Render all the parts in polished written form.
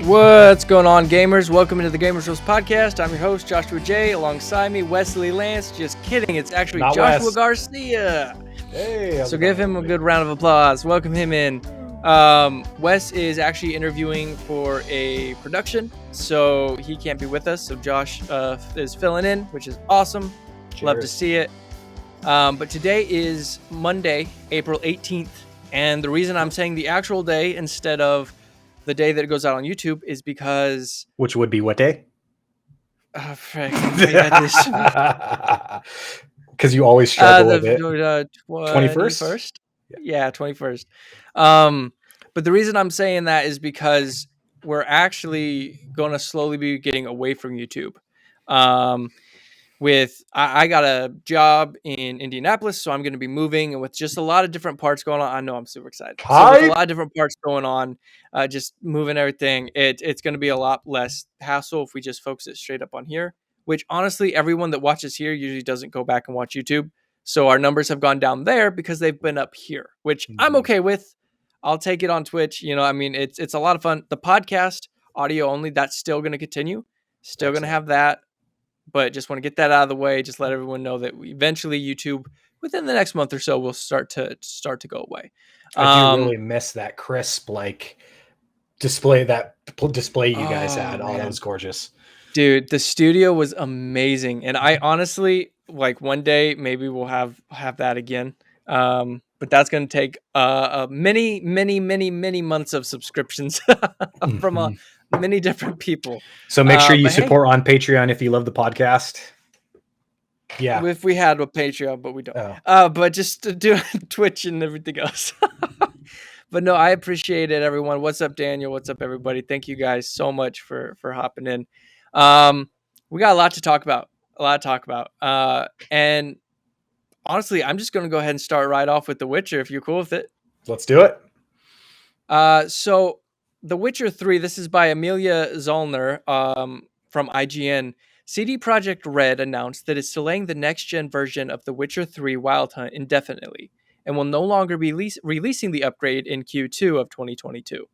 What's going on, gamers? Welcome to the Gamers Rules Podcast. I'm your host, Joshua J. Alongside me, Wesley Lance. Just kidding. It's actually Not Joshua Wes. Garcia. Hey, So give him a good round of applause. Welcome him in. Wes is actually interviewing for a production, so he can't be with us. So Josh is filling in, which is awesome. Cheers. Love to see it. But today is Monday, April 18th. And the reason I'm saying the actual day instead of the day that it goes out on YouTube is because... Which would be what day? Oh, frick. Because you always struggle with it. 21st? Yeah, 21st. But the reason I'm saying that is because we're actually going to slowly be getting away from YouTube. I got a job in Indianapolis, so I'm going to be moving, and with just a lot of different parts going on, I know I'm super excited. So with a lot of different parts going on, just moving everything, it's going to be a lot less hassle if we just focus it straight up on here, which honestly, everyone that watches here usually doesn't go back and watch YouTube. So our numbers have gone down there because they've been up here, which I'm okay with. I'll take it on Twitch. It's a lot of fun. The podcast, audio only, that's still going to continue. Still going to have that. But just want to get that out of the way. Just let everyone know that eventually YouTube, within the next month or so, will start to go away. I do really miss that crisp display you guys had. Oh, that was gorgeous, dude. The studio was amazing, and I honestly one day maybe we'll have that again. But that's going to take many months of subscriptions from many different people. So make sure you support on Patreon if you love the podcast. Yeah, if we had a Patreon, but we don't. But just to do Twitch and everything else. But no, I appreciate it, everyone. What's up, Daniel? What's up, everybody? Thank you guys so much for hopping in. We got a lot to talk about. And honestly, I'm just going to go ahead and start right off with The Witcher, if you're cool with it. Let's do it. So The Witcher 3, this is by Amelia Zollner from IGN. CD Projekt Red announced that it's delaying the next-gen version of The Witcher 3 Wild Hunt indefinitely and will no longer be releasing the upgrade in Q2 of 2022.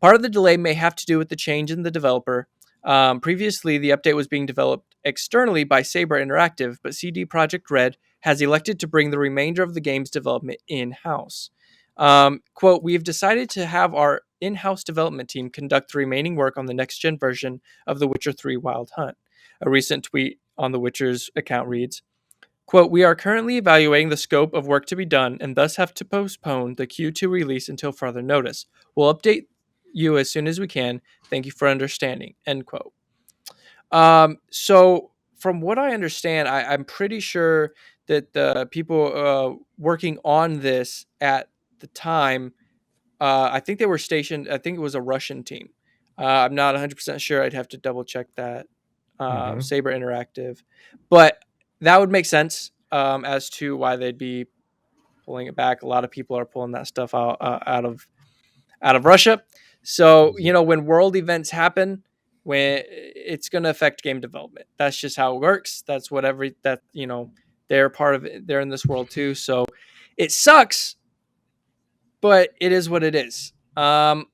Part of the delay may have to do with the change in the developer. Previously, the update was being developed externally by Saber Interactive, but CD Projekt Red has elected to bring the remainder of the game's development in-house. Quote, "We've decided to have our in-house development team conduct the remaining work on the next-gen version of The Witcher 3 Wild Hunt." A recent tweet on The Witcher's account reads, quote, "We are currently evaluating the scope of work to be done and thus have to postpone the Q2 release until further notice. We'll update you as soon as we can. Thank you for understanding," end quote. So from what I understand, I'm pretty sure that the people working on this at the time, I think they were stationed, I think it was a Russian team. I'm not 100% sure. I'd have to double check that. Saber Interactive. But that would make sense as to why they'd be pulling it back. A lot of people are pulling that stuff out of Russia. So, when world events happen, when it's going to affect game development. That's just how it works. That's they're part of it. They're in this world too. So it sucks, but it is what it is. I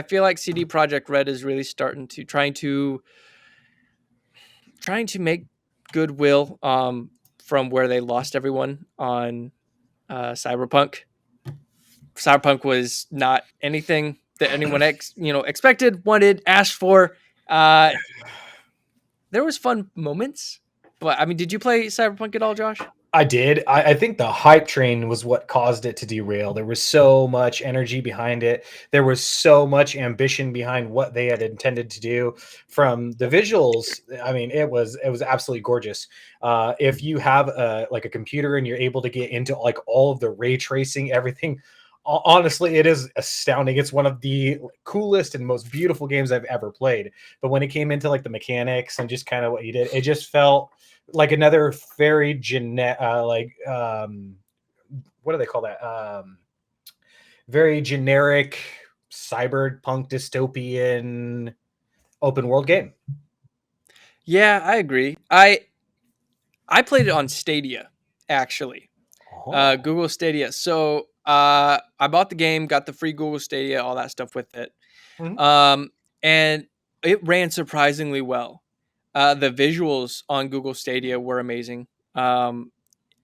feel like CD Projekt Red is really starting to trying to make goodwill from where they lost everyone on Cyberpunk. Cyberpunk was not anything that anyone expected, wanted, asked for. There was fun moments, but I mean, did you play Cyberpunk at all, Josh? I did. I think the hype train was what caused it to derail. There was so much energy behind it. There was so much ambition behind what they had intended to do. From the visuals, I mean, it was absolutely gorgeous. If you have a computer and you're able to get into all of the ray tracing, everything, honestly, it is astounding. It's one of the coolest and most beautiful games I've ever played. But when it came into the mechanics and just kind of what you did, it just felt like another very generic, what do they call that? Very generic cyberpunk dystopian open world game. Yeah, I agree. I played it on Stadia, actually. Google Stadia. So I bought the game, got the free Google Stadia, all that stuff with it. Mm-hmm. and it ran surprisingly well. The visuals on Google Stadia were amazing.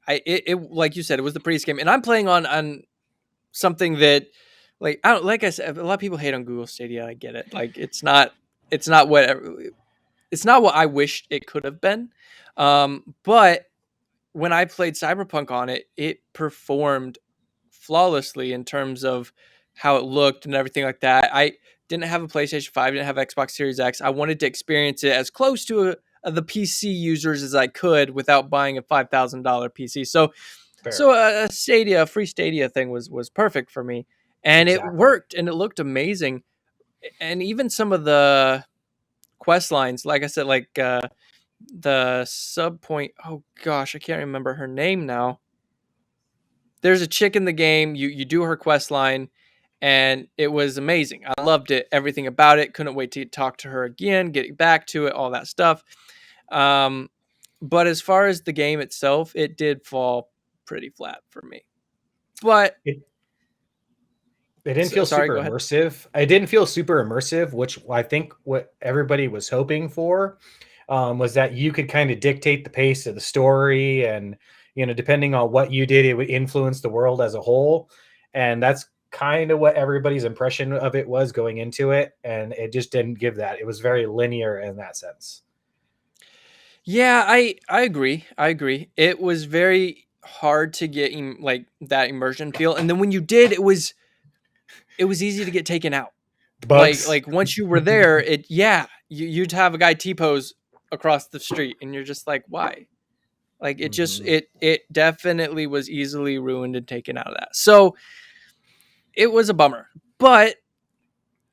It like you said, it was the prettiest game, and I'm playing on something that, like, I don't, like I said, a lot of people hate on Google Stadia. I get it. Like, it's not what it's not what I wished it could have been. But when I played Cyberpunk on it, it performed flawlessly in terms of how it looked and everything like that. I didn't have a PlayStation 5, didn't have Xbox Series X. I wanted to experience it as close to the PC users as I could without buying a $5,000 PC. Fair. So a Stadia, a free Stadia thing was perfect for me, and it Exactly. worked and it looked amazing. And even some of the quest lines, like I said, like the sub point. Oh gosh, I can't remember her name now. There's a chick in the game. You do her quest line, and it was amazing. I loved it. Everything about it. Couldn't wait to talk to her again, get back to it, all that stuff. Um, but as far as the game itself, it did fall pretty flat for me. But It It didn't feel sorry, super go ahead. immersive. I didn't feel super immersive, which I think what everybody was hoping for was that you could kind of dictate the pace of the story, and depending on what you did, it would influence the world as a whole. And that's kind of what everybody's impression of it was going into it, and it just didn't give that. It was very linear in that sense. Yeah, I agree. I agree. It was very hard to get like that immersion feel, and then when you did, it was easy to get taken out. Bugs. Like once you were there, you'd have a guy T pose across the street, and you're just like, why? Like it just Mhm. it definitely was easily ruined and taken out of that. So it was a bummer, but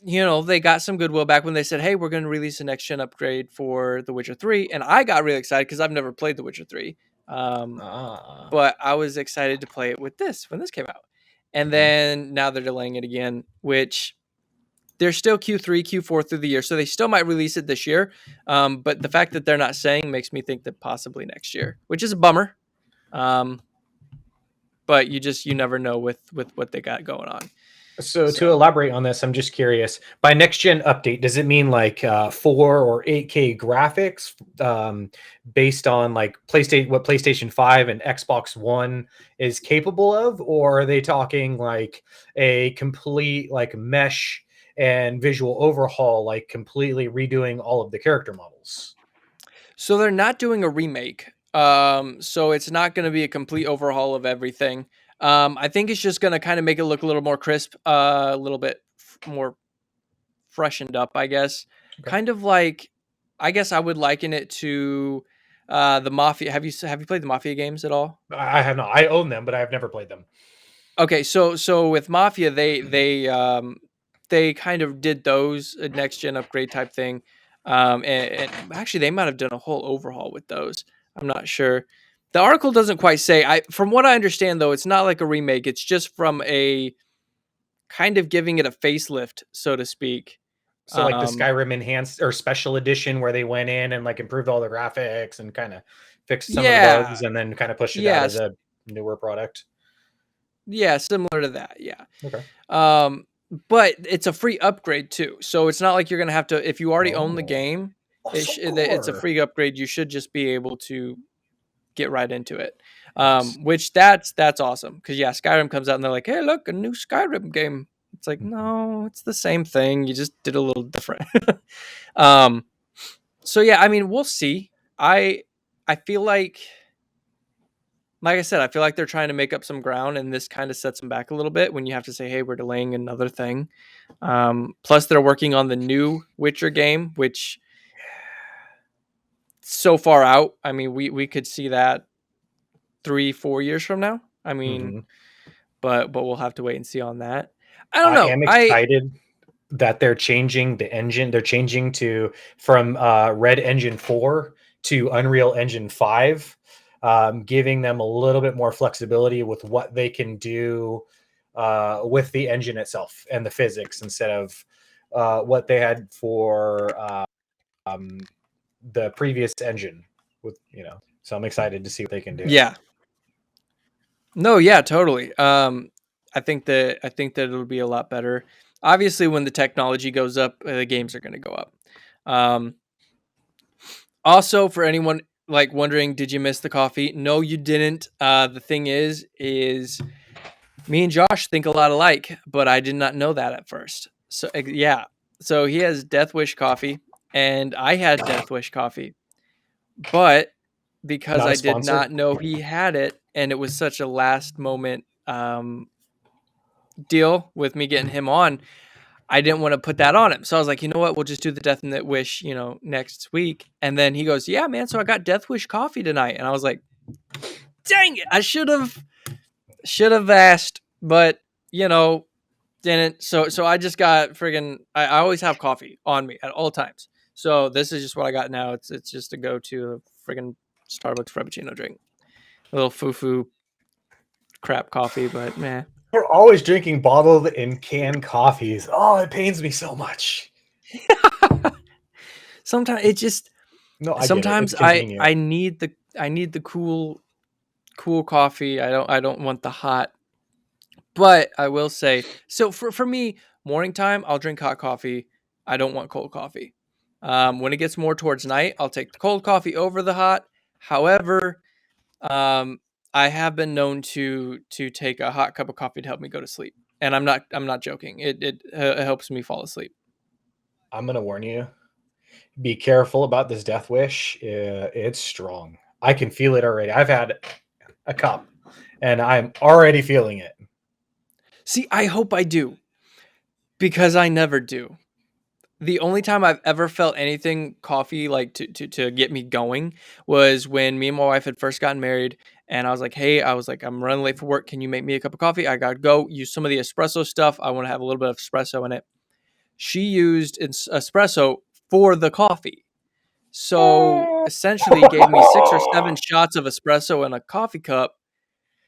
they got some goodwill back when they said, "Hey, we're going to release a next gen upgrade for The Witcher 3," and I got really excited because I've never played The Witcher 3. Um, Ah. but I was excited to play it with this when this came out, and Mhm. then now they're delaying it again, which they're still Q3, Q4 through the year, so they still might release it this year. But the fact that they're not saying makes me think that possibly next year, which is a bummer. Um, but you never know with what they got going on. So to So elaborate on this, I'm just curious. By next gen update, does it mean like 4 or 8K graphics, based on like PlayStation 5 and Xbox One is capable of, or are they talking like a complete like mesh and visual overhaul, like completely redoing all of the character models? So they're not doing a remake. So it's not going to be a complete overhaul of everything. I think it's just going to kind of make it look a little more crisp, a little bit more freshened up, I guess. Okay. Kind of like, I guess I would liken it to the Mafia. Have you played the Mafia games at all? I have not. I own them, but I have never played them. Okay, so with Mafia, they kind of did those next gen upgrade type thing, and actually they might have done a whole overhaul with those. I'm not sure. The article doesn't quite say. From what I understand though, it's not like a remake. It's just from a kind of giving it a facelift, so to speak. So like the Um, Skyrim enhanced or special edition where they went in and like improved all the graphics and kind of fixed some of the bugs yeah, and then kind of pushed it out as yes, a newer product. yeah, similar to that. Yeah. Okay. Um, but it's a free upgrade too. So it's not like you're gonna have to if you already own the Oh. game, Also it's a core. free upgrade. You should just be able to get right into it. Nice. Which that's awesome because yeah, Skyrim comes out and they're like, hey, look, a new Skyrim game. It's like Mhm. no, it's the same thing. You just did a little different. um, so yeah, I mean, we'll see. I feel like I said, I feel like they're trying to make up some ground, and this kind of sets them back a little bit when you have to say, "Hey, we're delaying another thing." Plus, they're working on the new Witcher game, which so far out. I mean, we could see that 3 4 years from now. I mean, Mhm. but we'll have to wait and see on that. I don't I know. am I excited that they're changing the engine. They're changing to from Red Engine 4 to Unreal Engine 5, giving them a little bit more flexibility with what they can do with the engine itself and the physics instead of what they had for um, the previous engine. So I'm excited to see what they can do. yeah. No, yeah, totally. I think that it'll be a lot better. Obviously, when the technology goes up, the games are going to go up. Um, Also, for anyone like wondering, did you miss the coffee? No, you didn't. The thing is me and Josh think a lot alike, but I did not know that at first. So yeah, so he has Death Wish coffee, and I had Death Wish coffee, but because Not a I did sponsor. not know he had it, and it was such a last moment deal with me getting him on, I didn't want to put that on him. So I was like, you know what? We'll just do the Death Wish, next week. And then he goes, yeah, man. So I got Death Wish coffee tonight. And I was like, dang it. I should have asked, but didn't. So I just got friggin' I always have coffee on me at all times. So this is just what I got now. It's just a go to friggin' Starbucks Frappuccino drink. A little foo crap coffee, but man. We're always drinking bottled and canned coffees. Oh, it pains me so much. Sometimes it just No, I get it. It's sometimes I convenient. I need the I need the cool coffee. I don't want the hot. But I will say, so for me, morning time, I'll drink hot coffee. I don't want cold coffee. When it gets more towards night, I'll take the cold coffee over the hot. However, um, I have been known to take a hot cup of coffee to help me go to sleep, and I'm not joking. It helps me fall asleep. I'm gonna warn you. Be careful about this death wish. It's strong. I can feel it already. I've had a cup, and I'm already feeling it. See, I hope I do because I never do. The only time I've ever felt anything coffee like to get me going was when me and my wife had first gotten married, and I was like, "Hey, I'm running late for work. Can you make me a cup of coffee? I gotta go use some of the espresso stuff. I want to have a little bit of espresso in it." She used espresso for the coffee, so essentially gave me 6 or 7 shots of espresso in a coffee cup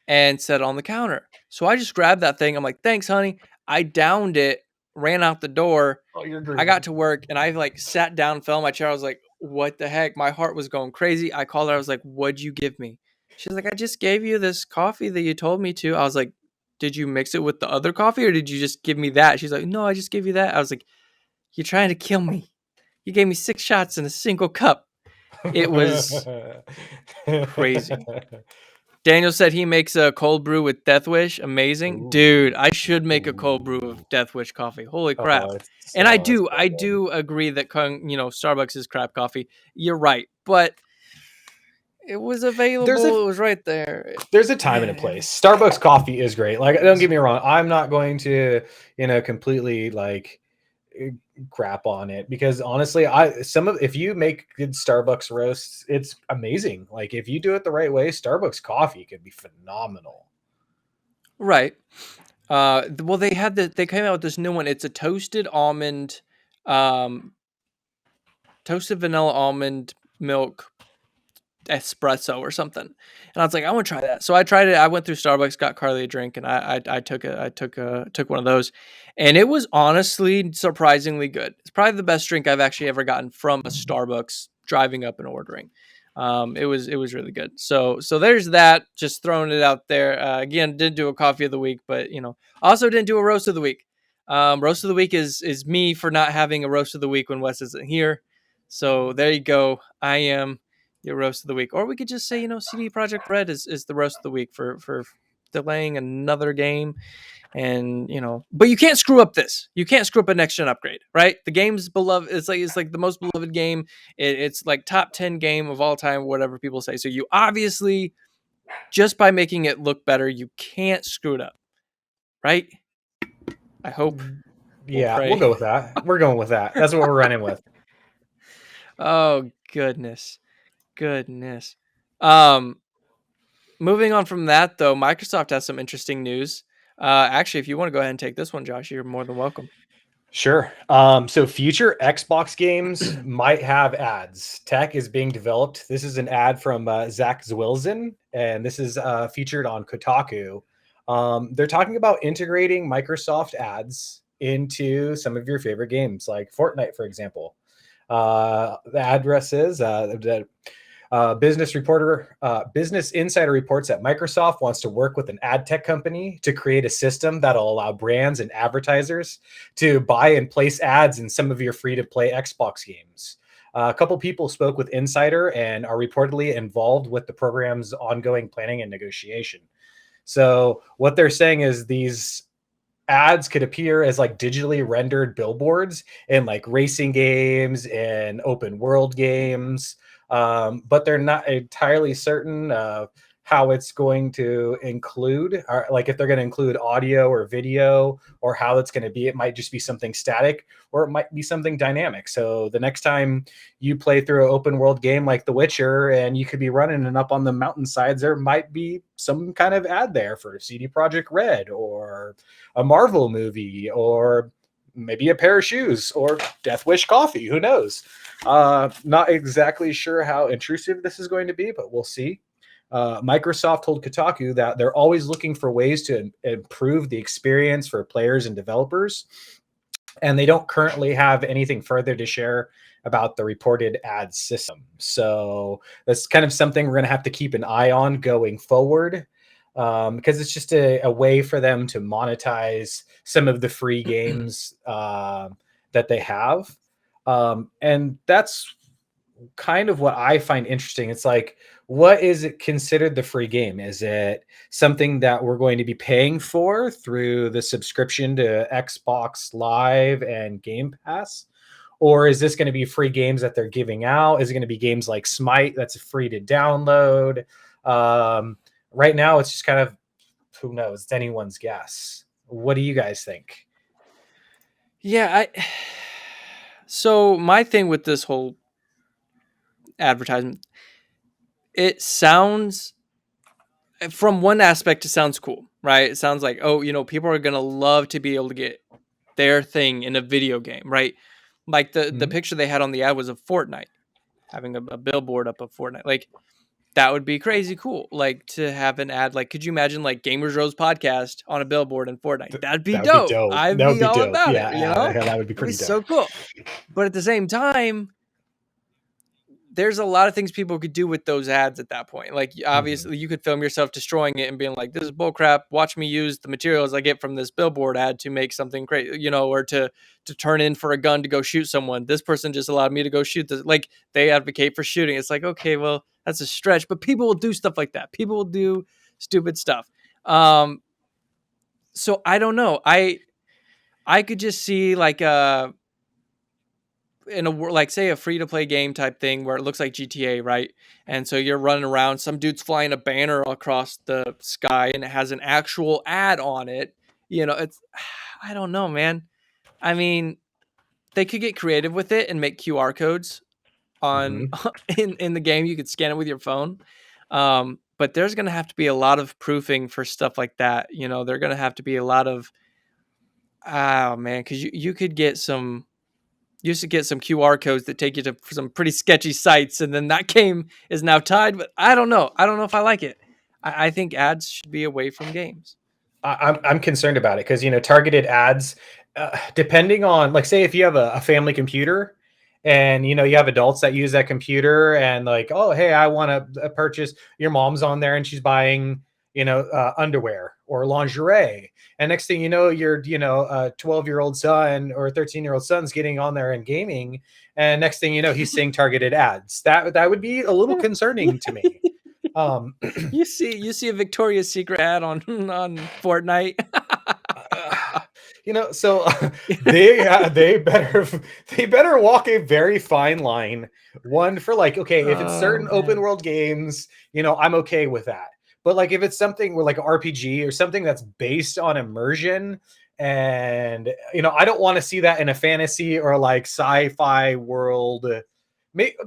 and set it on the counter. So I just grabbed that thing. I'm like, "Thanks, honey." I downed it, ran out the door. Oh, you're I got grooving. to work and I like sat down, fell in my chair. I was like, what the heck? My heart was going crazy. I called her. I was like, what'd you give me? She's like, I just gave you this coffee that you told me to. I was like, did you mix it with the other coffee or did you just give me that? She's like, no, I just gave you that. I was like, you're trying to kill me. You gave me 6 shots in a single cup. It was crazy. Daniel said he makes a cold brew with Death Wish. Amazing. Ooh, Dude, I should make a cold brew ooh. of Death Wish coffee. Holy Oh, crap. And I it's do so I good. do agree that Starbucks is crap coffee. You're right. But it was There's a available. It was right there. there's a time and a place. Starbucks coffee is great. Like, don't get me wrong, I'm not going to, completely like eh, crap on it because honestly, I some of if you make good Starbucks roasts, it's amazing. Like if you do it the right way, Starbucks coffee can be phenomenal. Right. Well, they came out with this new one. It's a um toasted vanilla almond milk espresso or something. And I was like, I want to try that. So I tried it. I went through Starbucks, got Carly a drink, and I took one of those, and it was honestly surprisingly good. It's probably the best drink I've actually ever gotten from a Starbucks driving up and ordering. It was really good. So there's that. Just throwing it out there. Again, didn't do a coffee of the week, but also didn't do a roast of the week. Roast of the week is me for not having a roast of the week when Wes isn't here. So there you go. I am your roast of the week. Or we could just say, CD Project Red is the roast of the week for delaying another game. And but you can't screw up this. You can't screw up a next gen upgrade, right? The game's beloved. It's like the most beloved game. It's like top 10 game of all time, whatever people say. So you obviously, just by making it look better, you can't screw it up, right? I hope. We'll Yeah, we'll pray. go with that. We're going with that. That's what we're running with. Oh goodness. Um, Moving on from that, though, Microsoft has some interesting news. Actually, if you want to go ahead and take this one, Josh, you're more than welcome. Sure. So future Xbox games might have ads. Tech is being developed. This is an ad from Zach Zwilson, and this is featured on Kotaku. They're talking about integrating Microsoft ads into some of your favorite games, like Fortnite, for example. The address is Business Insider reports that Microsoft wants to work with an ad tech company to create a system that'll allow brands and advertisers to buy and place ads in some of your free-to-play Xbox games. A couple people spoke with Insider and are reportedly involved with the program's ongoing planning and negotiation. So what they're saying is these ads could appear as like digitally rendered billboards in like racing games and open world games, but they're not entirely certain how it's going to include, or like if they're going to include audio or video, or how it's going to be. It might just be something static, or it might be something dynamic. So the next time you play through an open world game like The Witcher and you could be running and up on the mountainsides, there might be some kind of ad there for CD Projekt Red or a Marvel movie, or maybe a pair of shoes, or Death Wish coffee. Who knows? Not exactly sure how intrusive this is going to be, but we'll see. Microsoft told Kotaku that they're always looking for ways to improve the experience for players and developers, and they don't currently have anything further to share about the reported ad system. So that's kind of something we're going to have to keep an eye on going forward, because it's just a way for them to monetize some of the free games that they have. And that's kind of what I find interesting. It's like, what is it considered the free game? Is it something that we're going to be paying for through the subscription to Xbox Live and Game Pass? Or is this going to be free games that they're giving out? Is it going to be games like Smite that's free to download? Right now, it's just kind of, who knows? It's anyone's guess. What do you guys think? Yeah, so my thing with this whole advertisement, it sounds, from one aspect, it sounds cool, right? It sounds like, oh, people are gonna love to be able to get their thing in a video game, right? Like the Mhm. picture they had on the ad was of Fortnite, having a billboard up of Fortnite. Like, that would be crazy cool. Like, to have an ad. Like, could you imagine like Gamers Rose podcast on a billboard in Fortnite? That'd be That would be dope. dope. I'd That would be be all dope. about it. Yeah, that would be It'd be pretty dope. so cool. But at the same time, there's a lot of things people could do with those ads at that point. Like, obviously, you could film yourself destroying it and being like, "This is bullcrap. Watch me use the materials I get from this billboard ad to make something great," or to turn in for a gun to go shoot someone. This person just allowed me to go shoot this. Like, they advocate for shooting. It's like, okay, well, that's a stretch, but people will do stuff like that. People will do stupid stuff. So I don't know. I could just see like in a like, say, a free to play game type thing where it looks like GTA, right? And so you're running around, some dude's flying a banner across the sky and it has an actual ad on it. It's I don't know, man. I mean, they could get creative with it and make QR codes on Mhm. in the game. You could scan it with your phone. But there's going to have to be a lot of proofing for stuff like that. There're going to have to be a lot of, oh man, cuz you could get some, used to get some QR codes that take you to some pretty sketchy sites, and then that game is now tied. But I don't know. I don't know if I like it. I think ads should be away from games. I'm concerned about it because targeted ads, depending on, like, say if you have a family computer, and you have adults that use that computer, and like, oh hey, I want to purchase. Your mom's on there and she's buying underwear or lingerie, and next thing you know, your 12-year-old son or 13-year-old son's getting on there and gaming, and next thing you know, he's seeing targeted ads. That would be a little concerning to me. Um, You see a Victoria's Secret ad on on Fortnite. Uh, so they better they better walk a very fine line. One for, like, okay, if it's Oh certain open man. world games, I'm okay with that. But like if it's something where like an RPG or something that's based on immersion, and I don't want to see that in a fantasy or like sci-fi world.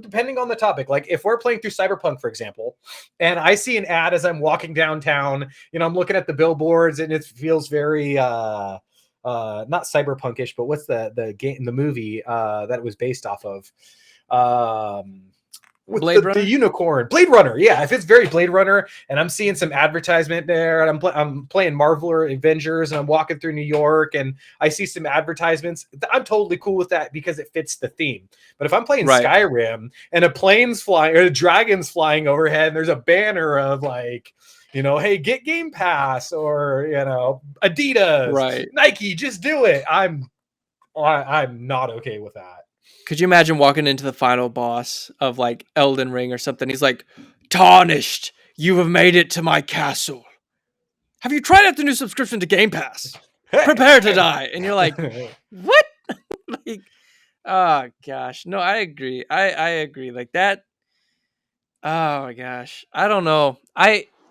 Depending on the topic, like if we're playing through Cyberpunk, for example, and I see an ad as I'm walking downtown, I'm looking at the billboards and it feels very not cyberpunkish, but what's the game, the movie that it was based off of? with Blade the Runner. unicorn, Blade Runner. Yeah, if it's very Blade Runner, and I'm seeing some advertisement there, and I'm playing Marvel or Avengers, and I'm walking through New York, and I see some advertisements, I'm totally cool with that because it fits the theme. But if I'm playing Right. Skyrim and a plane's flying or a dragon's flying overhead, and there's a banner of like, hey, get Game Pass, or Adidas, Right. Nike, just do it. I'm not okay with that. Could you imagine walking into the final boss of like Elden Ring or something? He's like, "Tarnished, you have made it to my castle. Have you tried out the new subscription to Game Pass? Prepare to die." And you're like, "What?" Like, oh gosh, no, I agree. I agree. Like that. Oh my gosh, I don't know.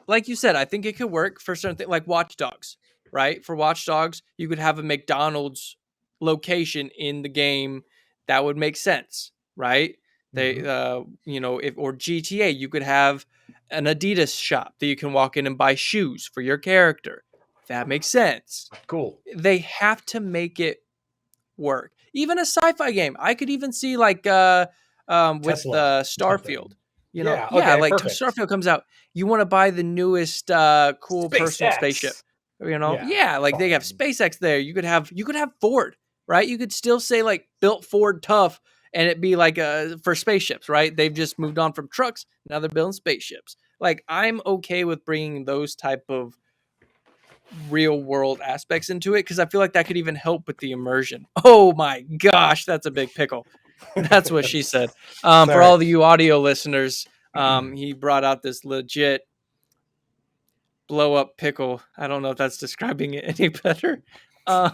Like you said, I think it could work for certain things, like Watch Dogs, right? For Watch Dogs, you could have a McDonald's location in the game that would make sense, right? They, Mhm. if or GTA, you could have an Adidas shop that you can walk in and buy shoes for your character. That makes sense. Cool. They have to make it work. Even a sci-fi game, I could even see like with Tesla, Starfield. something. Yeah. Yeah, Okay. like Perfect. Starfield comes out, you want to buy the newest cool personal spaceship. SpaceX. Yeah. Yeah, like they have Fine. SpaceX there. You could have Ford, right? You could still say like built Ford tough, and it be like for spaceships, right? They've just moved on from trucks, now they're building spaceships. Like I'm okay with bringing those type of real world aspects into it because I feel like that could even help with the immersion. Oh my gosh, that's a big pickle. That's what she said. For Sorry. all of you audio listeners, he brought out this legit blow up pickle. I don't know if that's describing it any better. Uh,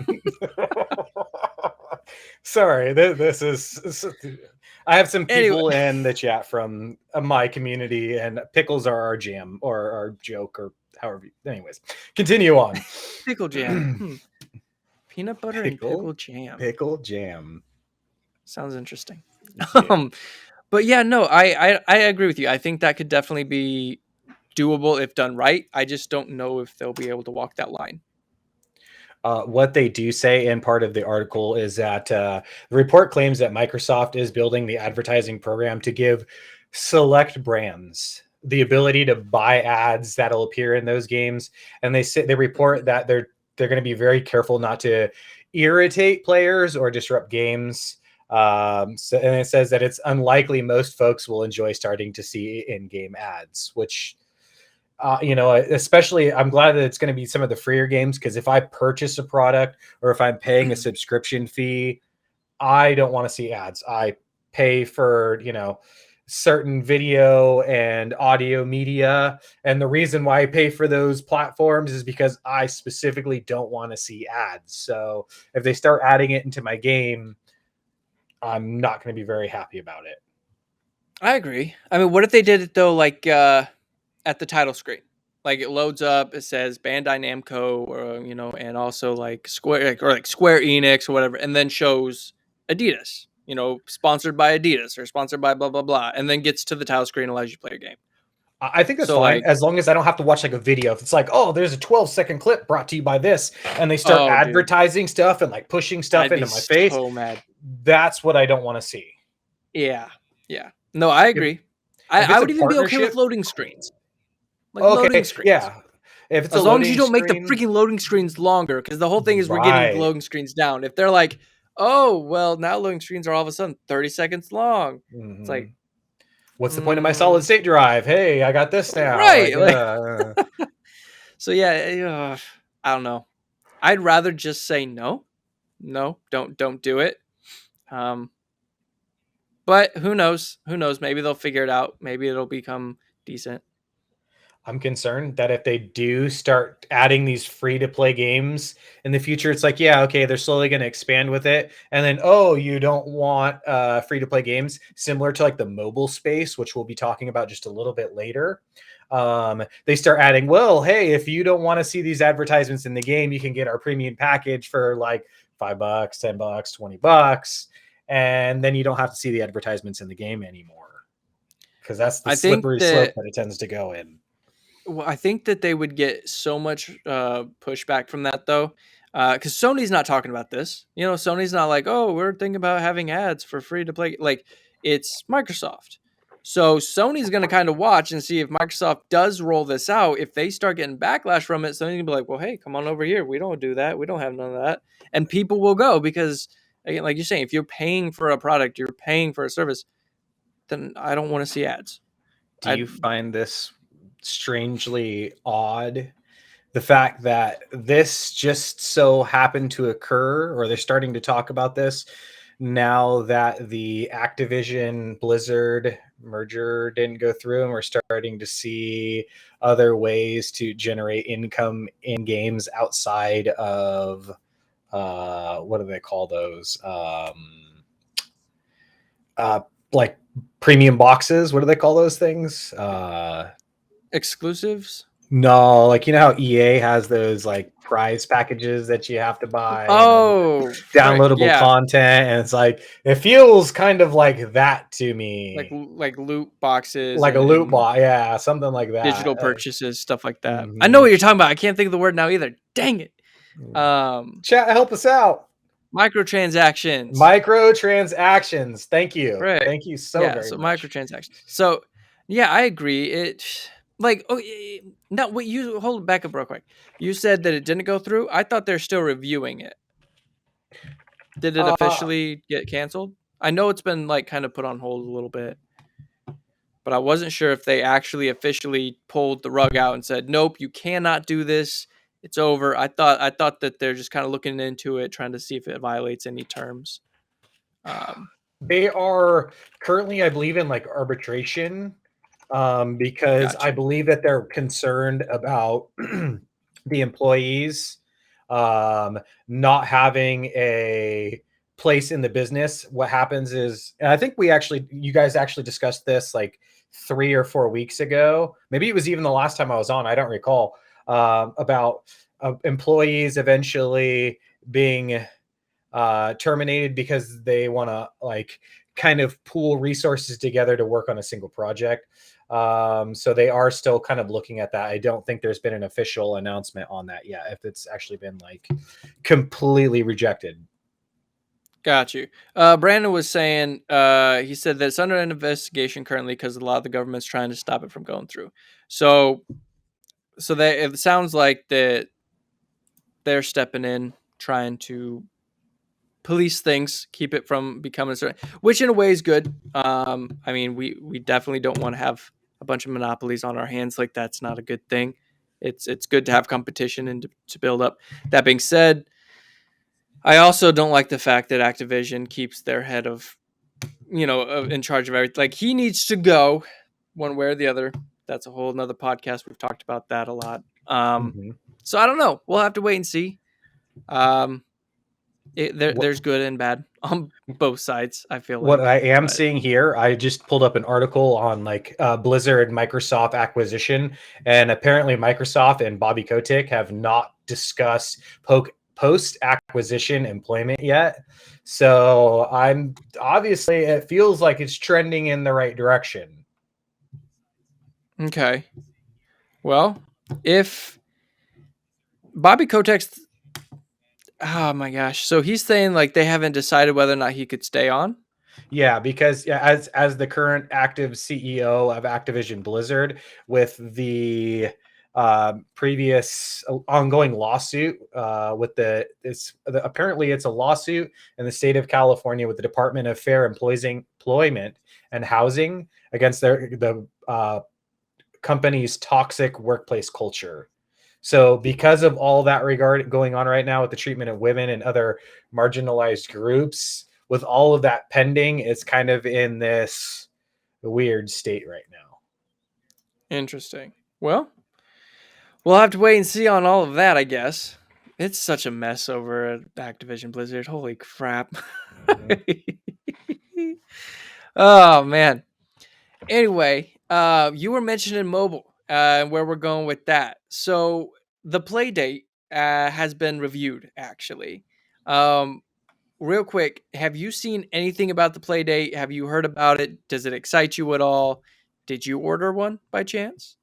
Sorry. This is. I have some anyway, people in the chat from my community, and pickles are our jam or our joke or however. Anyways, continue on. pickle jam. Peanut butter and pickle pickle jam. pickle jam. Sounds interesting. Yeah. Um, but yeah, no, I agree with you. I think that could definitely be doable if done right. I just don't know if they'll be able to walk that line. What they do say in part of the article is that the report claims that Microsoft is building the advertising program to give select brands the ability to buy ads that'll appear in those games, and they report that they're going to be very careful not to irritate players or disrupt games. And it says that it's unlikely most folks will enjoy starting to see in-game ads, which especially I'm glad that it's going to be some of the freer games, because if I purchase a product or if I'm paying a subscription fee, I don't want to see ads. I pay for, certain video and audio media. And the reason why I pay for those platforms is because I specifically don't want to see ads. So if they start adding it into my game, I'm not going to be very happy about it. I agree. I mean, what if they did it though, like at the title screen? Like it loads up, it says Bandai Namco, or and also like Square or like Square Enix or whatever, and then shows Adidas, sponsored by Adidas or sponsored by blah blah blah, and then gets to the title screen and allows you to play your game. I think that's So fine like, as long as I don't have to watch like a video. If it's like, oh, there's a 12-second clip brought to you by this, and they start oh dude, advertising stuff and like pushing stuff I'd be into my face, so mad. that's what I don't want to see. Yeah, yeah. No, I If agree. if I it's a would even be okay with partnership, loading screens, like loading okay, screens. yeah. If it's a As long as you loading don't make the screen, freaking loading screens longer, because the whole thing is we're getting right? loading screens down. If they're like, oh, well, now loading screens are all of a sudden 30 seconds long. It's Hmm. like, What's the point of my solid mm, state drive? Hey, I got this now. right. Like, Like, so yeah, I don't know. I'd rather just say no. No, don't do it. Um, but who knows? Who knows? Maybe they'll figure it out. Maybe it'll become decent. I'm concerned that if they do start adding these free to play games in the future, it's like, yeah, okay, they're slowly going to expand with it. And then, oh, you don't want free to play games, similar to like the mobile space, which we'll be talking about just a little bit later. They start adding, well, hey, if you don't want to see these advertisements in the game, you can get our premium package for like $5, $10, $20. And then you don't have to see the advertisements in the game anymore, because that's the I think slippery slope that that it tends to go in. Well, I think that they would get so much pushback from that though, because Sony's not talking about this. Sony's not like, oh, we're thinking about having ads for free to play. Like it's Microsoft. So Sony's going to kind of watch and see if Microsoft does roll this out. If they start getting backlash from it, Sony's going to be like, well, hey, come on over here. We don't do that. We don't have none of that. And people will go because, again, like you're saying, if you're paying for a product, you're paying for a service, then I don't want to see ads. Do you find this strangely odd? The fact that this just so happened to occur, or they're starting to talk about this now that the Activision Blizzard merger didn't go through, and we're starting to see other ways to generate income in games outside of what do they call those? Like premium boxes. What do they call those things? Exclusives? No, like you know how EA has those like prize packages that you have to buy and Oh, frick. downloadable Yeah. content, and it's like it feels kind of like that to me, Like loot boxes like a loot and box, yeah, something like digital that. purchases, stuff like that. I know Mhm. what you're talking about. I can't think of the word now either. Dang it. Um, Chat, help us out. Microtransactions. Microtransactions. Right. Thank you so Yeah, very so much. microtransactions. So, yeah, I agree. It like oh no, wait, you hold it back up real quick. You said that it didn't go through. I thought they're still reviewing it. Did it Uh, officially get canceled? I know it's been like kind of put on hold a little bit, but I wasn't sure if they actually officially pulled the rug out and said, "Nope, you cannot do this. It's over." I thought that they're just kind of looking into it, trying to see if it violates any terms. Um, they are currently, I believe, in like arbitration, because I Gotcha. believe that they're concerned about the employees not having a place in the business. What happens is, and I think you guys actually discussed this like 3 or 4 weeks ago. Maybe it was even the last time I was on. I don't recall, about employees eventually being terminated because they want to like kind of pool resources together to work on a single project. So they are still kind of looking at that. I don't think there's been an official announcement on that yet, if it's actually been like completely rejected. Got you. Brandon was saying, he said that it's under an investigation currently because a lot of the government's trying to stop it from going through. So, so that it sounds like that they're stepping in, trying to police things, keep it from becoming certain, which in a way is good. I mean, we definitely don't want to have a bunch of monopolies on our hands. Like that's not a good thing. It's good to have competition and to build up. That being said, I also don't like the fact that Activision keeps their head of in charge of everything. Like he needs to go one way or the other. That's a whole nother podcast. We've talked about that a lot. Mhm. So I don't know. We'll have to wait and see. Um, What there's good and bad on both sides. I feel what like, I am but seeing here, I just pulled up an article on like Blizzard Microsoft acquisition, and apparently Microsoft and Bobby Kotick have not discussed post acquisition employment yet. So I'm obviously it feels like it's trending in the right direction. okay. Well, if Bobby Kotick's, oh my gosh, so he's saying like they haven't decided whether or not he could stay on. Yeah, because yeah, as the current active CEO of Activision Blizzard, with the previous ongoing lawsuit with apparently it's a lawsuit in the state of California with the Department of Fair Employment and Housing against the company's toxic workplace culture. So because of all that regard going on right now with the treatment of women and other marginalized groups, with all of that pending, it's kind of in this weird state right now. Interesting. Well, we'll have to wait and see on all of that, I guess. It's such a mess over at Activision Blizzard. Holy crap. Mhm. Oh man. Anyway, you were mentioning mobile, and where we're going with that. So the Playdate has been reviewed actually. Um, real quick, have you seen anything about the Playdate? Have you heard about it? Does it excite you at all? Did you order one by chance?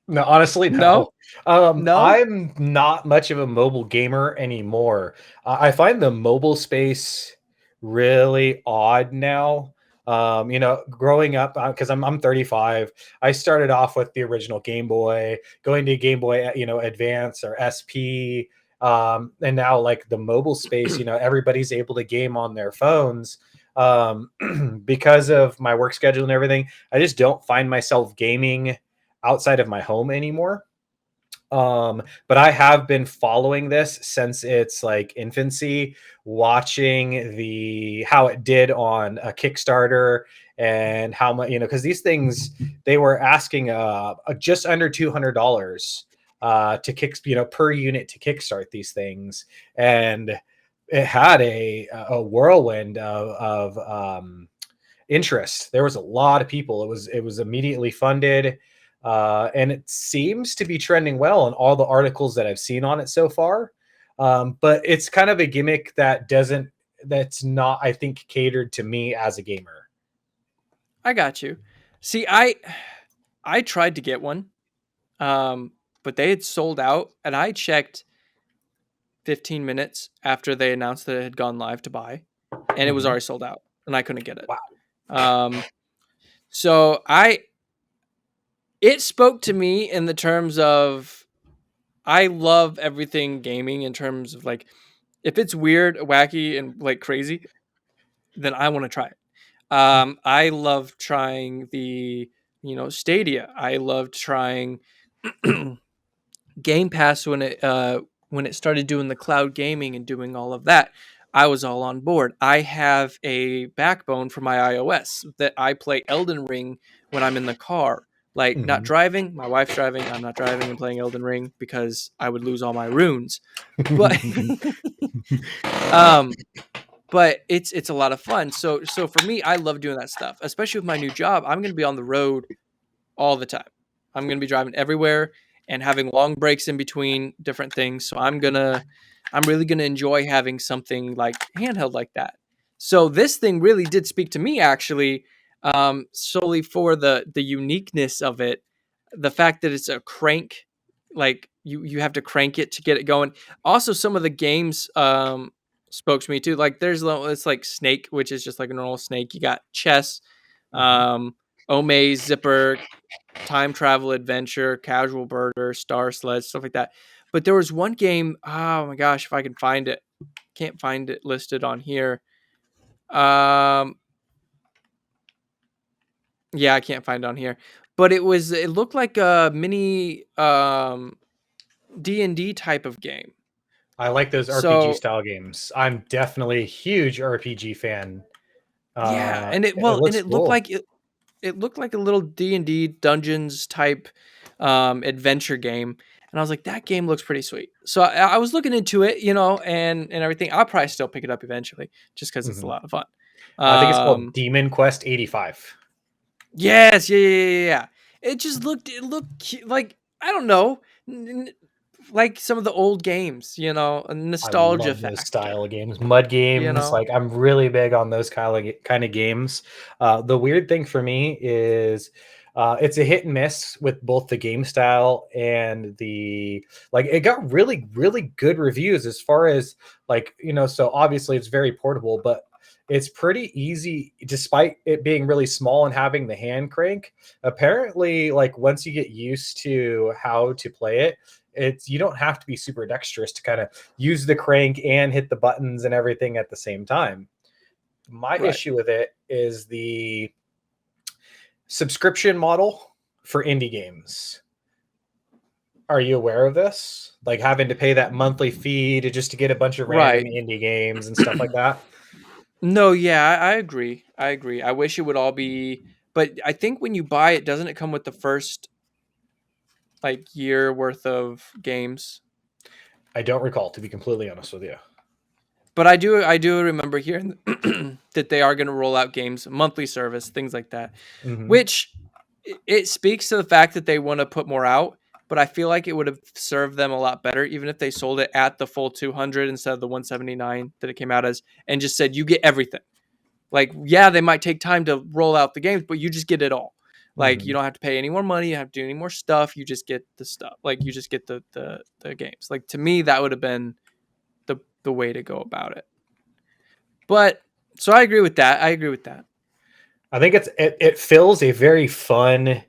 No, honestly, No? no. No? I'm not much of a mobile gamer anymore. I find the mobile space really odd now. Growing up, because I'm 35, I started off with the original Game Boy, going to Game Boy, Advance or SP, and now like the mobile space, everybody's able to game on their phones. Because of my work schedule and everything, I just don't find myself gaming outside of my home anymore. But I have been following this since its like infancy, watching the how it did on a Kickstarter and how much, because these things, they were asking just under $200 to kick, per unit to kickstart these things, and it had a whirlwind of interest. There was a lot of people. It was immediately funded, and it seems to be trending well in all the articles that I've seen on it so far. But it's kind of a gimmick that's not, I think, catered to me as a gamer. I got you. See, I tried to get one, but they had sold out, and I checked 15 minutes after they announced that it had gone live to buy, and it was Mhm. already sold out, and I couldn't get it. Wow. Um, so it spoke to me in the terms of I love everything gaming in terms of like if it's weird, wacky, and like crazy, then I want to try it. I love trying the Stadia. I loved trying Game Pass when it started doing the cloud gaming and doing all of that. I was all on board. I have a backbone for my iOS that I play Elden Ring when I'm in the car. Like not Mhm. driving, my wife's driving, I'm not driving and playing Elden Ring because I would lose all my runes. But um but it's a lot of fun. So for me, I love doing that stuff, especially with my new job. I'm going to be on the road all the time. I'm going to be driving everywhere and having long breaks in between different things. So I'm really going to enjoy having something like handheld like that. So this thing really did speak to me actually, solely for the uniqueness of it, the fact that it's a crank, like you have to crank it to get it going. Also, some of the games spoke to me too. Like it's like Snake, which is just like a normal snake. You got chess, Mhm. um, Ome, Zipper, time travel adventure, casual birder, star sled, stuff like that. But there was one game, oh my gosh, if I can find it. Can't find it listed on here. Um yeah, I can't find it on here. But it looked like a mini D&D type of game. I like those RPG So, style games. I'm definitely a huge RPG fan. yeah, It and looks it looked cool. like it looked like a little D&D dungeons type adventure game, and I was like that game looks pretty sweet. So I was looking into it, and everything. I'll probably still pick it up eventually just cuz it's a Mhm. lot of fun. I think it's called Um Demon Quest 85. yes, yeah. It looked like I don't know, like some of the old games, a I nostalgia love those factor, style of games, mud you games. know. Like I'm really big on those kind of games. The weird thing for me is it's a hit and miss with both the game style and the like. It got really really good reviews as far as like So obviously it's very portable, but it's pretty easy despite it being really small and having the hand crank. Apparently, like once you get used to how to play it, you don't have to be super dexterous to kind of use the crank and hit the buttons and everything at the same time. My Right. issue with it is the subscription model for indie games. Are you aware of this? Like having to pay that monthly fee to get a bunch of random Right. indie games and stuff like that. No, yeah, I agree. I agree. I wish it would all be, but I think when you buy it, doesn't it come with the first like year worth of games? I don't recall, to be completely honest with you. But I do remember hearing that they are going to roll out games, monthly service, things like that, Hmm. which it speaks to the fact that they want to put more out. But I feel like it would have served them a lot better, even if they sold it at the full 200 instead of the 179 that it came out as, and just said you get everything. Like, yeah, they might take time to roll out the games, but you just get it all. Like, you Hmm. don't have to pay any more money, you don't have to do any more stuff. You just get the stuff. Like, you just get the games. Like to me, that would have been the way to go about it. But so I agree with that. I agree with that. I think it fills a very fun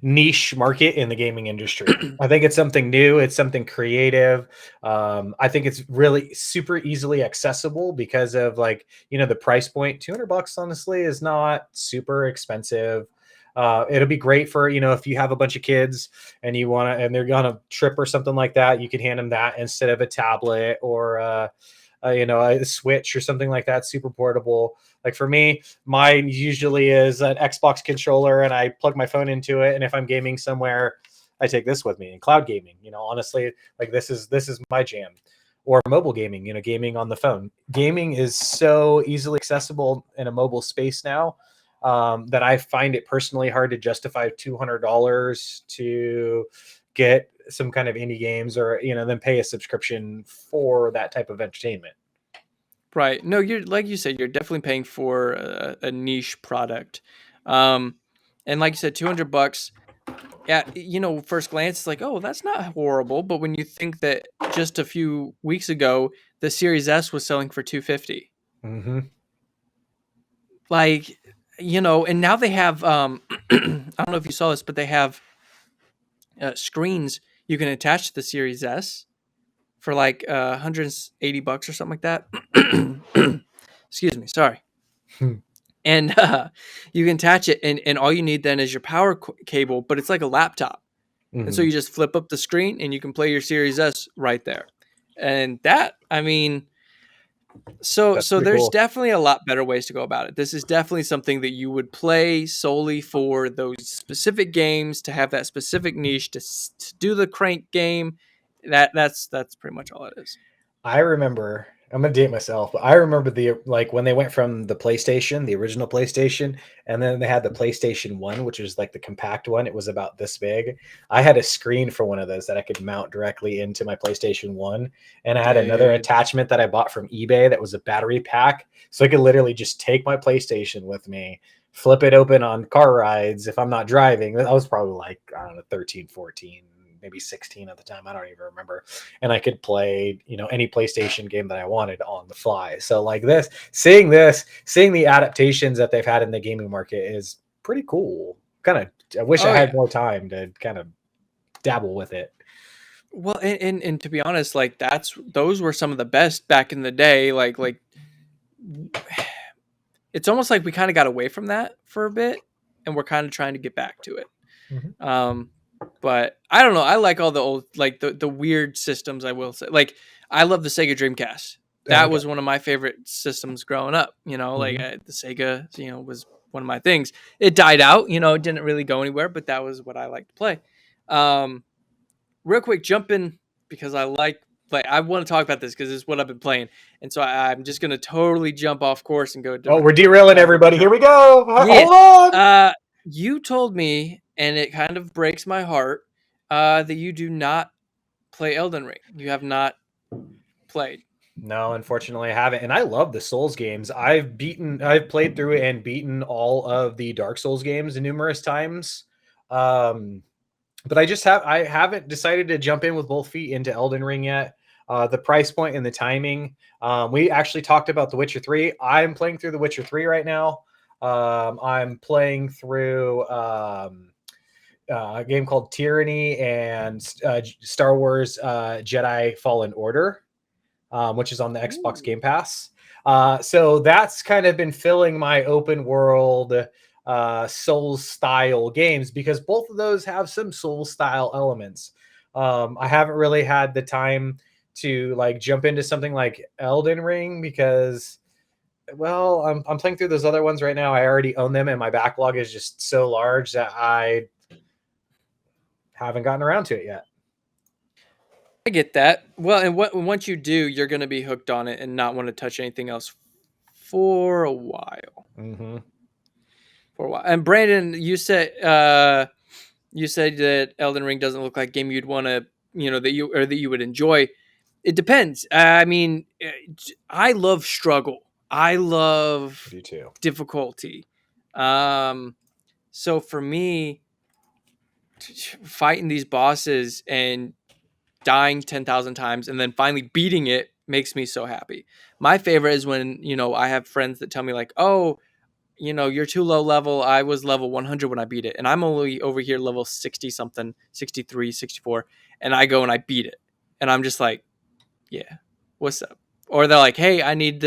niche market in the gaming industry. I think it's something new. It's something creative. I think it's really super easily accessible because of like the price point. $200 honestly is not super expensive. It'll be great for if you have a bunch of kids and you want to and they're on a trip or something like that. You could hand them that instead of a tablet or a Switch or something like that. Super portable. Like for me, mine usually is an Xbox controller, and I plug my phone into it. And if I'm gaming somewhere, I take this with me. And cloud gaming, honestly, like this is my jam. Or mobile gaming, gaming on the phone. Gaming is so easily accessible in a mobile space now that I find it personally hard to justify $200 to get some kind of indie games or then pay a subscription for that type of entertainment. Right. No, you're like you said, you're definitely paying for a niche product. Um, and like you said, $200. Yeah, first glance, it's like, oh, that's not horrible. But when you think that just a few weeks ago, the Series S was selling for 250, Mm-hmm. like, and now they have, I don't know if you saw this, but they have screens you can attach to the Series S for like $180 or something like that. Excuse me, sorry. And you can attach it, and all you need then is your power cable, but it's like a laptop. And so Mm-hmm. you just flip up the screen and you can play your Series S right there. And that, I mean, so That's so pretty there's cool. definitely a lot better ways to go about it. This is definitely something that you would play solely for those specific games, to have that specific niche, to do the crank game. That's pretty much all it is. I remember, I'm gonna date myself, but I remember the like when they went from the PlayStation, the original PlayStation, and then they had the PlayStation 1, which was like the compact one. It was about this big. I had a screen for one of those that I could mount directly into my PlayStation 1. And I had another Dude. attachment that I bought from eBay that was a battery pack. So I could literally just take my PlayStation with me, flip it open on car rides if I'm not driving. I was probably like, I don't know, 13, 14, maybe 16 at the time. I don't even remember, and I could play, any PlayStation game that I wanted on the fly. So like seeing the adaptations that they've had in the gaming market is pretty cool. Kind of, I wish I Oh had yeah. more time to kind of dabble with it. Well, and to be honest, like those were some of the best back in the day. Like it's almost like we kind of got away from that for a bit, and we're kind of trying to get back to it. Mhm. Um, but I don't know. I like all the old, like the weird systems. I will say, like I love the Sega Dreamcast. That Okay. was one of my favorite systems growing up. Like Mhm. the Sega, was one of my things. It died out. It didn't really go anywhere, but that was what I liked to play. Um, Real quick, jump in because like I want to talk about this because it's what I've been playing, and so I'm just gonna totally jump off course and go a Oh, different we're derailing different everybody. Here track. we go. Yeah. Hold on. You told me, and it kind of breaks my heart, that you do not play Elden Ring. You have not played. No, unfortunately, I haven't. And I love the Souls games. I've played through and beaten all of the Dark Souls games numerous times. Um, but I haven't decided to jump in with both feet into Elden Ring yet. The price point and the timing. We actually talked about The Witcher 3. I'm playing through The Witcher 3 right now. I'm playing through a game called Tyranny and Star Wars Jedi Fallen Order, which is on the Xbox Ooh. Game Pass. So that's kind of been filling my open world Souls style games because both of those have some Souls style elements. I haven't really had the time to like jump into something like Elden Ring because, well, I'm playing through those other ones right now. I already own them, and my backlog is just so large that I haven't gotten around to it yet. I get that. Well, and once you do, you're going to be hooked on it and not want to touch anything else for a while. Mm-hmm. For a while. And Brandon, you said that Elden Ring doesn't look like a game you'd want to, that you would enjoy. It depends. I mean, I love struggle. I I love do too. difficulty. Um, so for me, fighting these bosses and dying 10,000 times and then finally beating it makes me so happy. My favorite is when, I have friends that tell me like, "Oh, you're too low level. I was level 100 when I beat it, and I'm only over here level 60 something, 63, 64, and I go and I beat it. And I'm just like, yeah, what's up? Or they're like, hey, I needed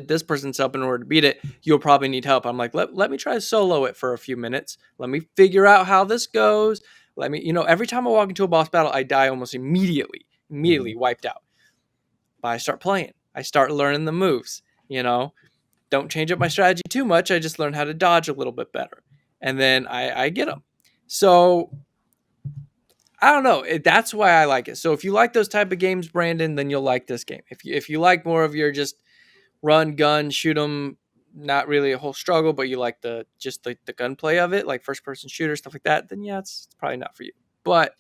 this person's help in order to beat it. You'll probably need help. I'm like, let me try to solo it for a few minutes. Let me figure out how this goes. Let me, every time I walk into a boss battle, I die almost immediately wiped out. But I start playing. I start learning the moves, don't change up my strategy too much. I just learn how to dodge a little bit better. And then I get them. So I don't know. That's why I like it. So if you like those type of games, Brandon, then you'll like this game. If you like more of your just run, gun, shoot them, not really a whole struggle, but you like the gunplay of it, like first person shooter stuff like that, then yeah, it's probably not for you. But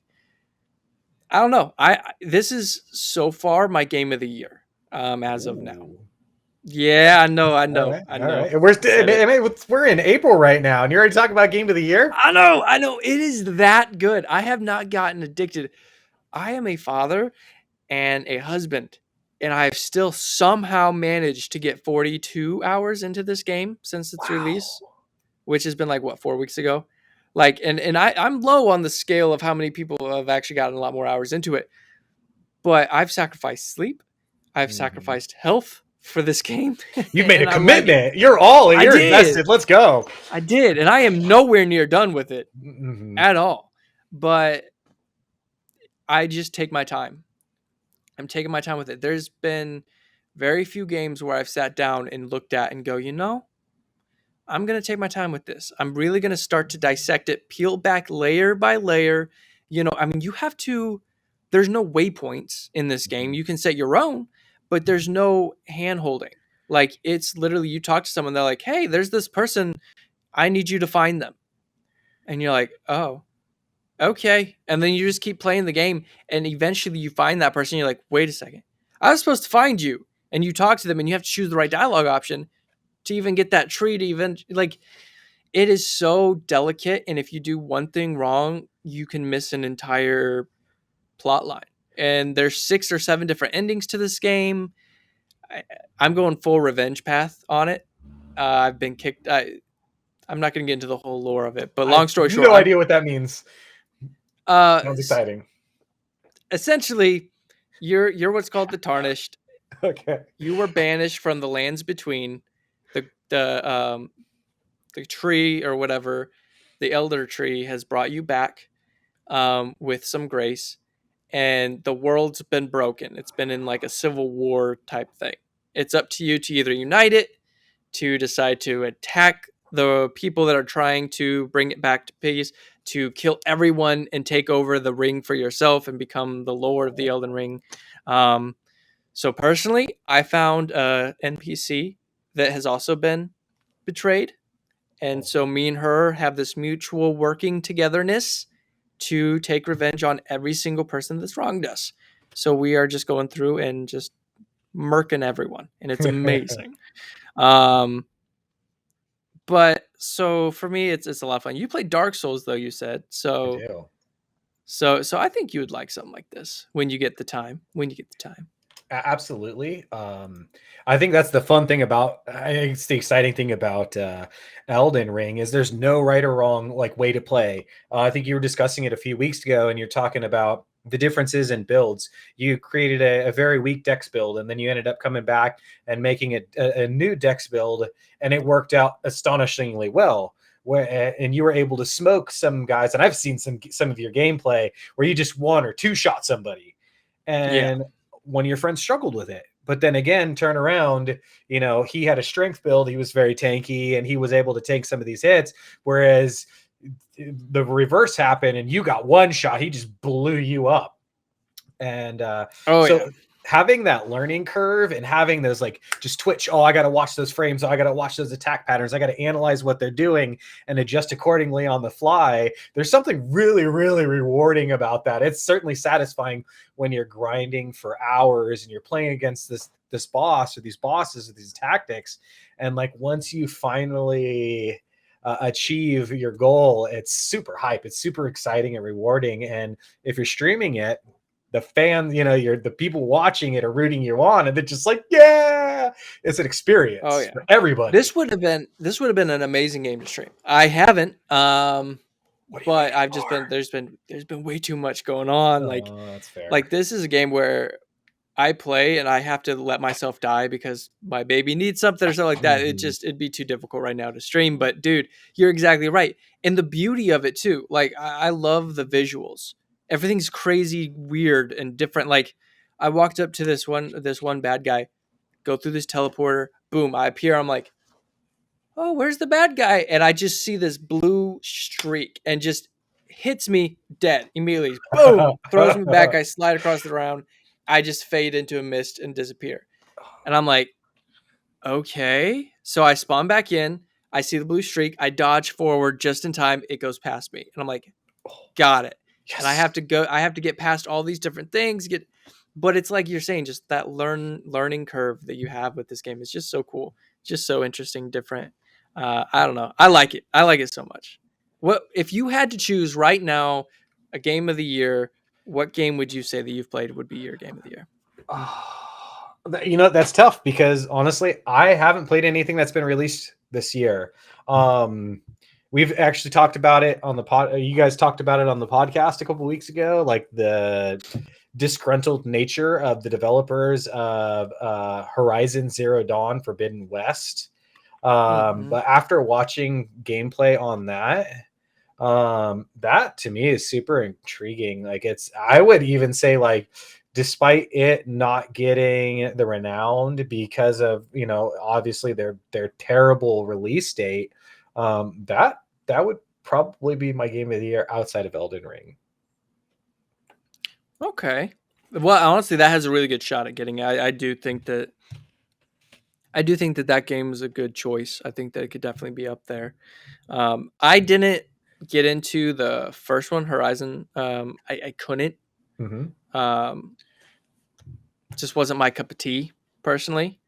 I don't know. This is so far my game of the year as of now. Ooh. Yeah, I know, All right, I all know. right. We're I said it. we're in April right now, and you're already talking about game of the year. I know. It is that good. I have not gotten addicted. I am a father and a husband, and I've still somehow managed to get 42 hours into this game since its release, Wow. which has been like what 4 weeks ago. Like, and I'm low on the scale of how many people have actually gotten a lot more hours into it, but I've sacrificed sleep, I've Mhm. sacrificed health for this game, You've made a and I'm like, commitment. You're all I you're did, invested. Let's go. I did, and I am nowhere near done with it Mhm. at all. But I just take my time. I'm taking my time with it. There's been very few games where I've sat down and looked at and go, I'm going to take my time with this. I'm really going to start to dissect it, peel back layer by layer. I mean, there's no waypoints in this game. Mhm. You can set your own, but there's no hand holding. Like, it's literally you talk to someone, they're like, hey, there's this person. I need you to find them. And you're like, oh, okay. And then you just keep playing the game, and eventually you find that person. You're like, wait a second, I was supposed to find you. And you talk to them, and you have to choose the right dialogue option to even get that tree to even, like, it is so delicate. And if you do one thing wrong, you can miss an entire plot line. And there's 6 or 7 different endings to this game. I, I'm going full revenge path on it. I've been kicked. I'm not going to get into the whole lore of it, but I have long story short, no idea what that means. uh, Sounds exciting. essentially, you're what's called the Tarnished. Okay. You were banished from the lands between the tree or whatever. The Elder Tree has brought you back with some grace, and the world's been broken. It's been in like a civil war type thing. It's up to you to either unite it, to decide to attack the people that are trying to bring it back to peace, to kill everyone and take over the ring for yourself and become the Lord of the Elden Ring. Um, so personally, I found a NPC that has also been betrayed, and so me and her have this mutual working togetherness to take revenge on every single person that's wronged us. So we are just going through and just murking everyone, and it's amazing. Um, but so for me, it's a lot of fun. You played Dark Souls though, you said. I So do. so I think you would like something like this when you get the time. When you get the time. Absolutely. I think that's the fun thing about. I think it's the exciting thing about Elden Ring is there's no right or wrong like way to play. I think you were discussing it a few weeks ago, and you're talking about the differences in builds. You created a very weak dex build, and then you ended up coming back and making a new dex build, and it worked out astonishingly well. And you were able to smoke some guys, and I've seen some of your gameplay where you just one or two shot somebody, Yeah. and one of your friends struggled with it. But then again, turn around, he had a strength build. He was very tanky and he was able to take some of these hits. Whereas the reverse happened and you got one shot. He just blew you up. And Oh yeah. so having that learning curve and having those like just twitch, I got to watch those frames. I got to watch those attack patterns. I got to analyze what they're doing and adjust accordingly on the fly. There's something really, really rewarding about that. It's certainly satisfying when you're grinding for hours and you're playing against this boss or these bosses or these tactics. And like once you finally achieve your goal, it's super hype. It's super exciting and rewarding. And if you're streaming it, the fans, you're the people watching it are rooting you on, and they're just like, yeah, it's an Oh experience yeah. for everybody. This would have been an amazing game to stream. I haven't, What are you but waiting I've just been for? there's been way too much going on. Like Oh, that's fair. like this is a game where I play and I have to let myself die because my baby needs something or something like that. Mhm. It'd be too difficult right now to stream. But dude, you're exactly right. And the beauty of it too. Like I love the visuals. Everything's crazy, weird, and different. Like I walked up to this one bad guy, go through this teleporter, boom, I appear. I'm like, oh, where's the bad guy? And I just see this blue streak and just hits me dead immediately. Boom, throws me back. I slide across the ground. I just fade into a mist and disappear. And I'm like, okay. So I spawn back in. I see the blue streak. I dodge forward just in time. It goes past me. And I'm like, got it. And I Yes. have to go, I have to get past all these different things, but it's like you're saying, just that learning curve that you have with this game is just so cool. Just so interesting, different. I don't know. I like it. I like it so much. What if you had to choose right now a game of the year, what game would you say that you've played would be your game of the year? That's tough because honestly, I haven't played anything that's been released this year. We've actually talked about it on the pod. You guys talked about it on the podcast a couple weeks ago, like the disgruntled nature of the developers of Horizon Zero Dawn Forbidden West. Hmm. But after watching gameplay on that, that to me is super intriguing. Like I would even say, like, despite it not getting the renowned because of, obviously their terrible release date, that would probably be my game of the year outside of Elden Ring. Okay. Well, honestly, that has a really good shot at getting it. I do think that game is a good choice. I think that it could definitely be up there. I didn't get into the first one, Horizon. I couldn't. Hmm. Um, just wasn't my cup of tea personally.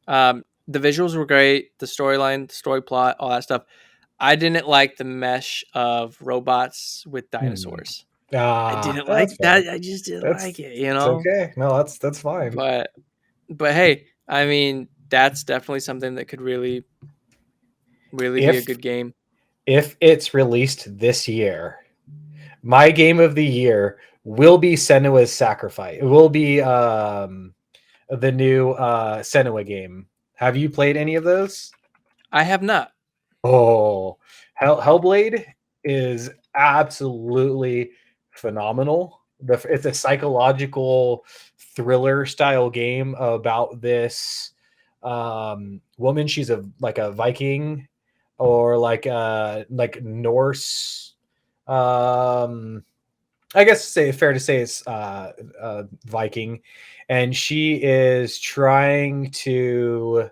The visuals were great, the storyline, the story plot, all that stuff. I didn't like the mesh of robots with Hmm. dinosaurs. I Ah, didn't that's like fair. that. I just didn't That's like it, it's okay. No, that's fine. But hey, I mean, that's definitely something that could really, really be a If good game. if it's released this year, my game of the year will be Senua's Sacrifice. It will be the new Senua game. Have you played any of those? I have not. Oh, Hellblade is absolutely phenomenal. It's a psychological thriller style game about this woman. She's like a Viking or like Norse. Um, I guess fair to say it's Viking, and she is trying to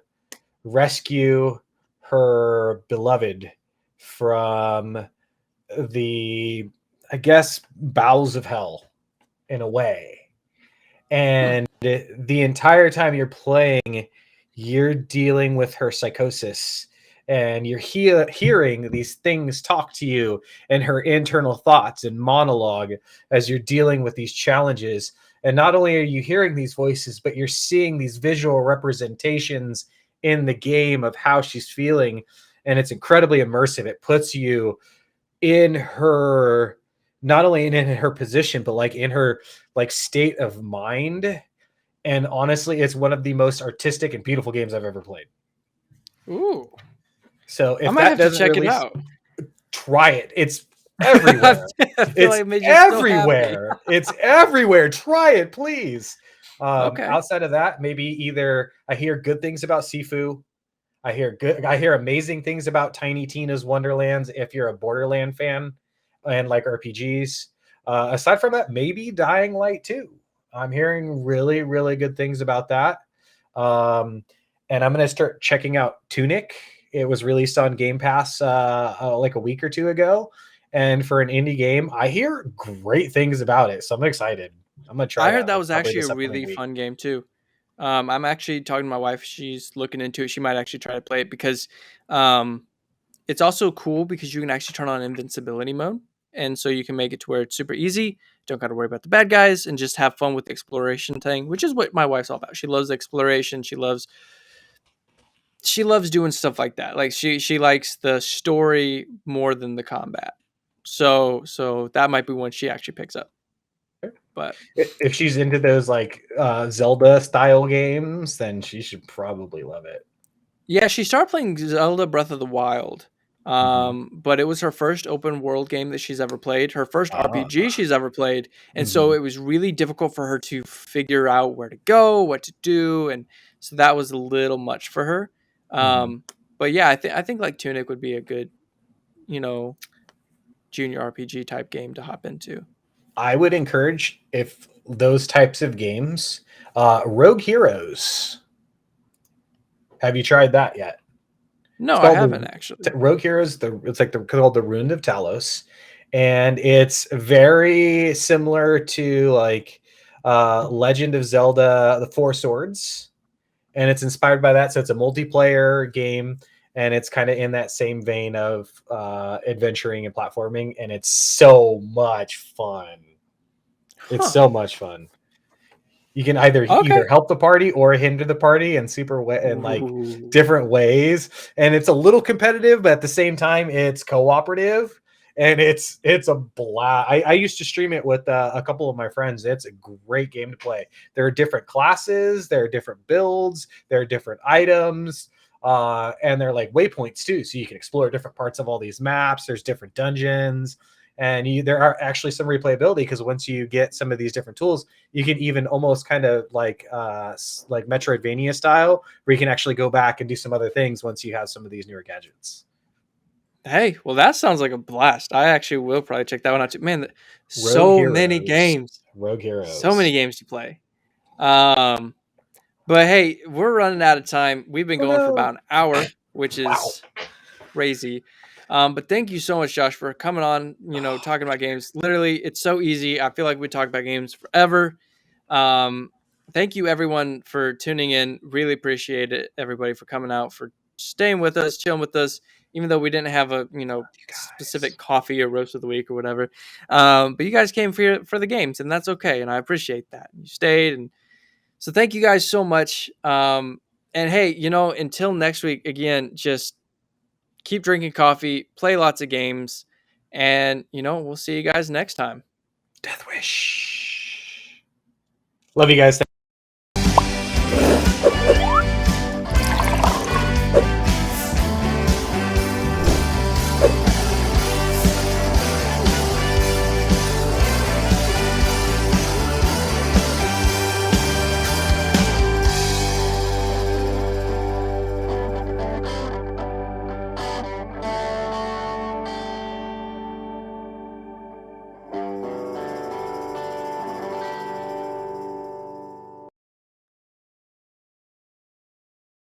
rescue her beloved from the, I guess, bowels of hell in a way. Hmm. And the entire time you're playing, you're dealing with her psychosis and you're hearing these things talk to you and her internal thoughts and monologue as you're dealing with these challenges. And not only are you hearing these voices, but you're seeing these visual representations in the game of how she's feeling. And it's incredibly immersive. It puts you in her, not only in her position, but like in her like state of mind. And honestly, it's one of the most artistic and beautiful games I've ever played. Ooh, So I if might that have to doesn't check it release, out. try it. It's I everywhere. feel like It's it made you so happy. everywhere. It's everywhere. Try it, please. Okay. Outside of that, maybe either I hear good things about Sifu. I hear amazing things about Tiny Tina's Wonderlands if you're a Borderland fan and like RPGs. Aside from that, maybe Dying Light 2. I'm hearing really, really good things about that. Um, and I'm going to start checking out Tunic. It was released on Game Pass like a week or two ago. And for an indie game, I hear great things about it. So I'm excited. I'm going to try I heard that that like was probably actually a this upcoming really week. fun game too. I'm actually talking to my wife. She's looking into it. She might actually try to play it because um, it's also cool because you can actually turn on invincibility mode. and so you can make it to where it's super easy. Don't got to worry about the bad guys, and just have fun with the exploration thing, which is what my wife's all about. She loves exploration. She loves doing stuff like that. Like she likes the story more than the combat. So that might be one she actually picks up. But If she's into those like Zelda style games, then she should probably love it. yeah, she started playing Zelda Breath of the Wild. Mhm. But it was her first open world game that she's ever played, her first Ah, RPG she's ever played. And so mhm, it was really difficult for her to figure out where to go, what to do. And so that was a little much for her. mhm. But yeah, I think like Tunic would be a good, you know, junior RPG type game to hop into. I would encourage if those types of games, Rogue Heroes. Have you tried that yet? No, It's I called haven't the actually. Rogue Heroes. It's like called the Ruined of Talos, and it's very similar to like Legend of Zelda: The Four Swords, and it's inspired by that. So it's a multiplayer game, and it's kind of in that same vein of adventuring and platforming, and it's so much fun. It's Huh. so much fun. You can either Okay. help the party or hinder the party in super way in like Ooh. different ways, and it's a little competitive, but at the same time it's cooperative, and it's a blast. I used to stream it with a couple of my friends. It's a great game to play. There are different classes, there are different builds, there are different items, and they're like waypoints too, so you can explore different parts of all these maps. There's different dungeons, and there are actually some replayability because once you get some of these different tools, you can even almost kind of like Metroidvania style, where you can actually go back and do some other things once you have some of these newer gadgets. Hey, well, that sounds like a blast. I actually will probably check that one out too. Man, Rogue so many Heroes. games, Rogue so many Heroes. games to play. Um, but hey, we're running out of time. We've been Oh going for no. about an hour, which Wow. is crazy. But thank you so much, Josh, for coming on. Talking about games. Literally, it's so easy. I feel like we talk about games forever. Um, Thank you, everyone, for tuning in. Really appreciate it, everybody, for coming out, for staying with us, chilling with us, even though we didn't have a You guys. specific coffee or roast of the week or whatever. But you guys came for the games, and that's okay, and I appreciate that. You stayed, and so thank you guys so much. And hey, until next week, again, just keep drinking coffee, play lots of games, and we'll see you guys next time. Death Wish. Love you guys.